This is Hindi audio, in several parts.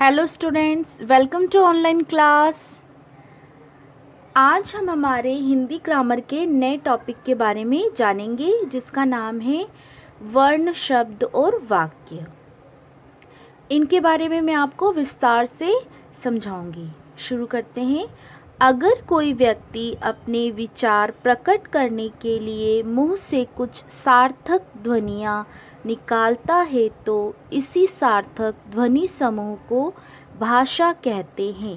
Hello students, welcome to online class. आज हम हमारे हिंदी ग्रामर के नए टॉपिक के बारे में जानेंगे जिसका नाम है वर्ण, शब्द और वाक्य। इनके बारे में मैं आपको विस्तार से समझाऊंगी। शुरू करते हैं। अगर कोई व्यक्ति अपने विचार प्रकट करने के लिए मुंह से कुछ सार्थक ध्वनियाँ निकालता है तो इसी सार्थक ध्वनि समूह को भाषा कहते हैं।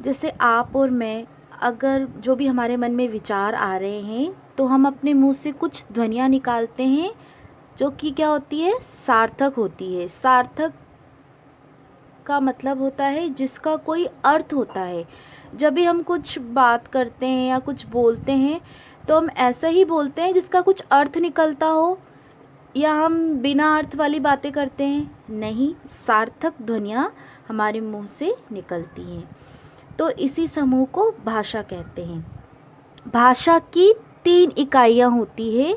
जैसे आप और मैं, अगर जो भी हमारे मन में विचार आ रहे हैं तो हम अपने मुंह से कुछ ध्वनियाँ निकालते हैं जो कि क्या होती है, सार्थक होती है। सार्थक का मतलब होता है जिसका कोई अर्थ होता है। जब भी हम कुछ बात करते हैं या कुछ बोलते हैं तो हम ऐसा ही बोलते हैं जिसका कुछ अर्थ निकलता हो, या हम बिना अर्थ वाली बातें करते हैं? नहीं, सार्थक ध्वनियाँ हमारे मुंह से निकलती हैं। तो इसी समूह को भाषा कहते हैं। भाषा की 3 इकाइयाँ होती है।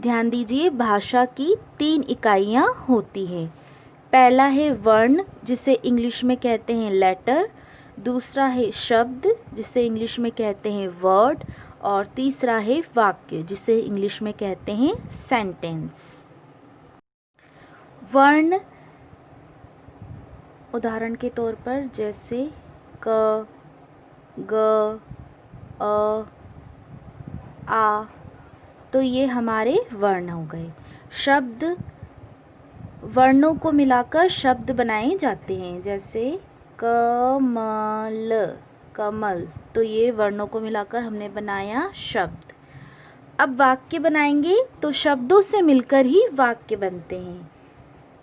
ध्यान दीजिए, भाषा की 3 इकाइयाँ होती हैं। पहला है वर्ण, जिसे इंग्लिश में कहते हैं लेटर। दूसरा है शब्द, जिसे इंग्लिश में कहते हैं वर्ड। और तीसरा है वाक्य, जिसे इंग्लिश में कहते हैं सेंटेंस। वर्ण उदाहरण के तौर पर जैसे क, ग, अ, आ, तो ये हमारे वर्ण हो गए। शब्द, वर्णों को मिलाकर शब्द बनाए जाते हैं। जैसे कमल, कमल, तो ये वर्णों को मिलाकर हमने बनाया शब्द। अब वाक्य बनाएंगे तो शब्दों से मिलकर ही वाक्य बनते हैं।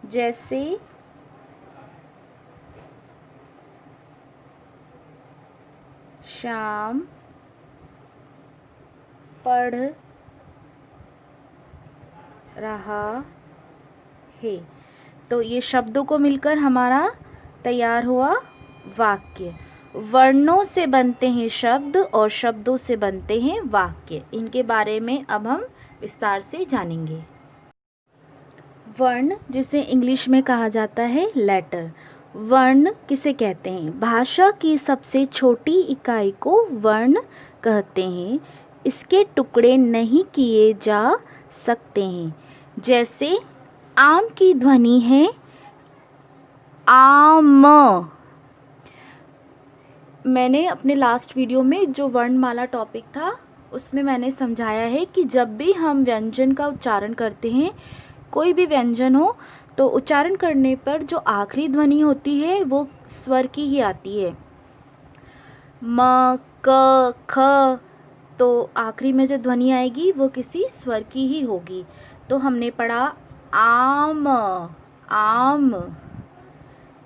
जैसे श्याम पढ़ रहा है, तो ये शब्दों को मिलकर हमारा तैयार हुआ वाक्य। वर्णों से बनते हैं शब्द और शब्दों से बनते हैं वाक्य। इनके बारे में अब हम विस्तार से जानेंगे। वर्ण, जिसे इंग्लिश में कहा जाता है लेटर। वर्ण किसे कहते हैं? भाषा की सबसे छोटी इकाई को वर्ण कहते हैं। इसके टुकड़े नहीं किए जा सकते हैं। जैसे आम की ध्वनि है आम। मैंने अपने लास्ट वीडियो में जो वर्णमाला टॉपिक था उसमें मैंने समझाया है कि जब भी हम व्यंजन का उच्चारण करते हैं, कोई भी व्यंजन हो, तो उच्चारण करने पर जो आखिरी ध्वनि होती है वो स्वर की ही आती है। म, क, ख, तो आखिरी में जो ध्वनि आएगी वो किसी स्वर की ही होगी। तो हमने पढ़ा आम, आम,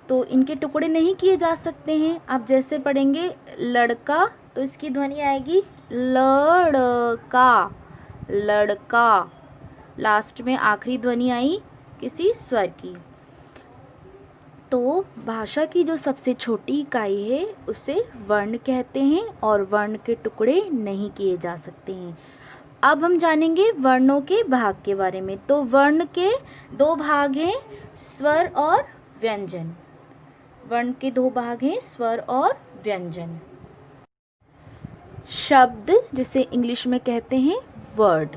तो इनके टुकड़े नहीं किए जा सकते हैं। अब जैसे पढ़ेंगे लड़का, तो इसकी ध्वनि आएगी लड़का, लड़का। लास्ट में आखिरी ध्वनि आई किसी स्वर की। तो भाषा की जो सबसे छोटी इकाई है उसे वर्ण कहते हैं और वर्ण के टुकड़े नहीं किए जा सकते हैं। अब हम जानेंगे वर्णों के भाग के बारे में। तो वर्ण के 2 भाग हैं, स्वर और व्यंजन। वर्ण के 2 भाग हैं, स्वर और व्यंजन। शब्द, जिसे इंग्लिश में कहते हैं वर्ड।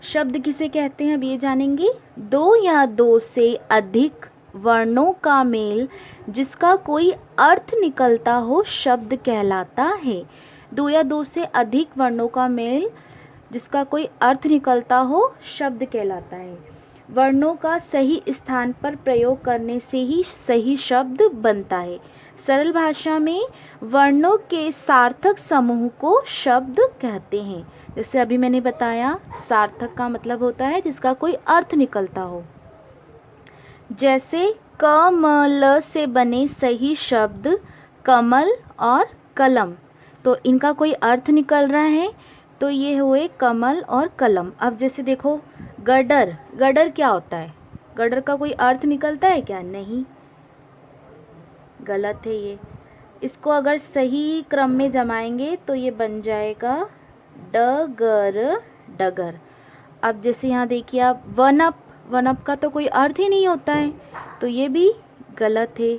शब्द किसे कहते हैं अब ये जानेंगे। 2 या 2 से अधिक वर्णों का मेल जिसका कोई अर्थ निकलता हो शब्द कहलाता है। 2 या 2 से अधिक वर्णों का मेल जिसका कोई अर्थ निकलता हो शब्द कहलाता है। वर्णों का सही स्थान पर प्रयोग करने से ही सही शब्द बनता है। सरल भाषा में वर्णों के सार्थक समूह को शब्द कहते हैं। जैसे अभी मैंने बताया, सार्थक का मतलब होता है जिसका कोई अर्थ निकलता हो। जैसे कमल से बने सही शब्द कमल और कलम, तो इनका कोई अर्थ निकल रहा है, तो ये हुए कमल और कलम। अब जैसे देखो गडर, गडर क्या होता है? गडर का कोई अर्थ निकलता है क्या? नहीं, गलत है ये। इसको अगर सही क्रम में जमाएंगे तो ये बन जाएगा डगर, डगर। अब जैसे यहाँ देखिए आप वन अप, वन अप का तो कोई अर्थ ही नहीं होता है, तो ये भी गलत है।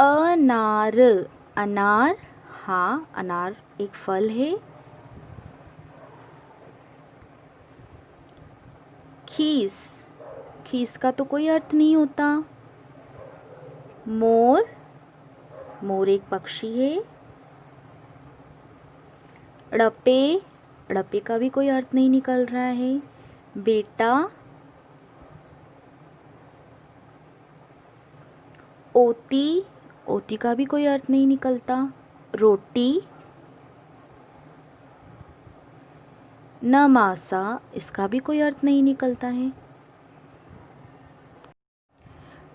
अनार, अनार, हाँ अनार एक फल है। खीस, खीस का तो कोई अर्थ नहीं होता। मोर, मोर एक पक्षी है। ड़पे, ड़पे का भी कोई अर्थ नहीं निकल रहा है। बेटा, ओती, ओती का भी कोई अर्थ नहीं निकलता। रोटी, नमासा, इसका भी कोई अर्थ नहीं निकलता है।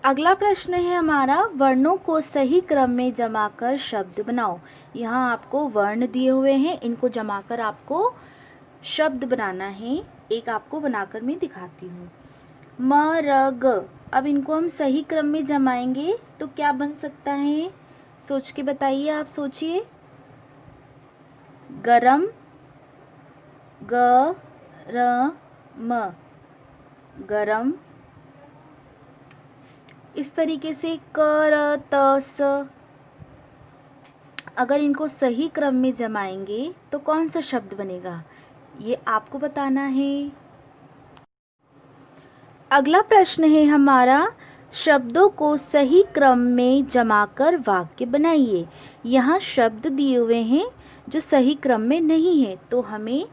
अगला प्रश्न है हमारा, वर्णों को सही क्रम में जमा कर शब्द बनाओ। यहाँ आपको वर्ण दिए हुए हैं, इनको जमा कर आपको शब्द बनाना है। एक आपको बनाकर मैं दिखाती हूँ। म र ग, अब इनको हम सही क्रम में जमाएंगे तो क्या बन सकता है, सोच के बताइए, आप सोचिए। गरम, ग र म, गरम। इस तरीके से क र त स, अगर इनको सही क्रम में जमाएंगे तो कौन सा शब्द बनेगा, ये आपको बताना है। अगला प्रश्न है हमारा, शब्दों को सही क्रम में जमाकर वाक्य बनाइए। यहाँ शब्द दिए हुए हैं जो सही क्रम में नहीं है, तो हमें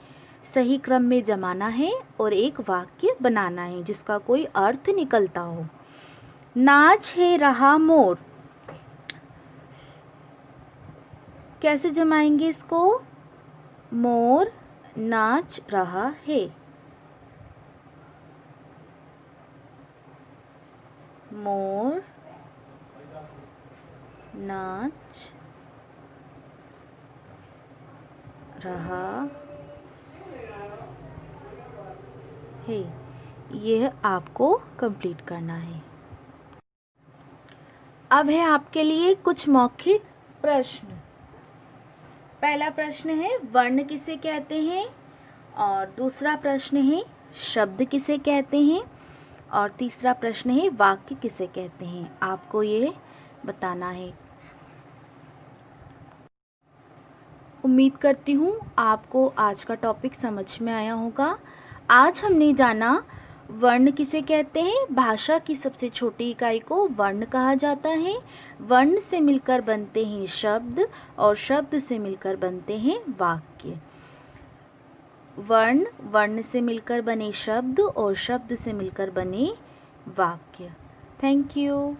सही क्रम में जमाना है और एक वाक्य बनाना है जिसका कोई अर्थ निकलता हो। नाच है रहा मोर, कैसे जमाएंगे इसको, मोर नाच रहा है। मोर नाच रहा है, यह आपको कंप्लीट करना है। अब है आपके लिए कुछ मौखिक प्रश्न। पहला प्रश्न है, वर्ण किसे कहते हैं, और दूसरा प्रश्न है, शब्द किसे कहते हैं, और तीसरा प्रश्न है, वाक्य किसे कहते हैं। आपको ये बताना है। उम्मीद करती हूँ आपको आज का टॉपिक समझ में आया होगा। आज हमने जाना वर्ण किसे कहते हैं, भाषा की सबसे छोटी इकाई को वर्ण कहा जाता है। वर्ण से मिलकर बनते हैं शब्द और शब्द से मिलकर बनते हैं वाक्य। वर्ण, वर्ण से मिलकर बने शब्द और शब्द से मिलकर बने वाक्य। Thank you.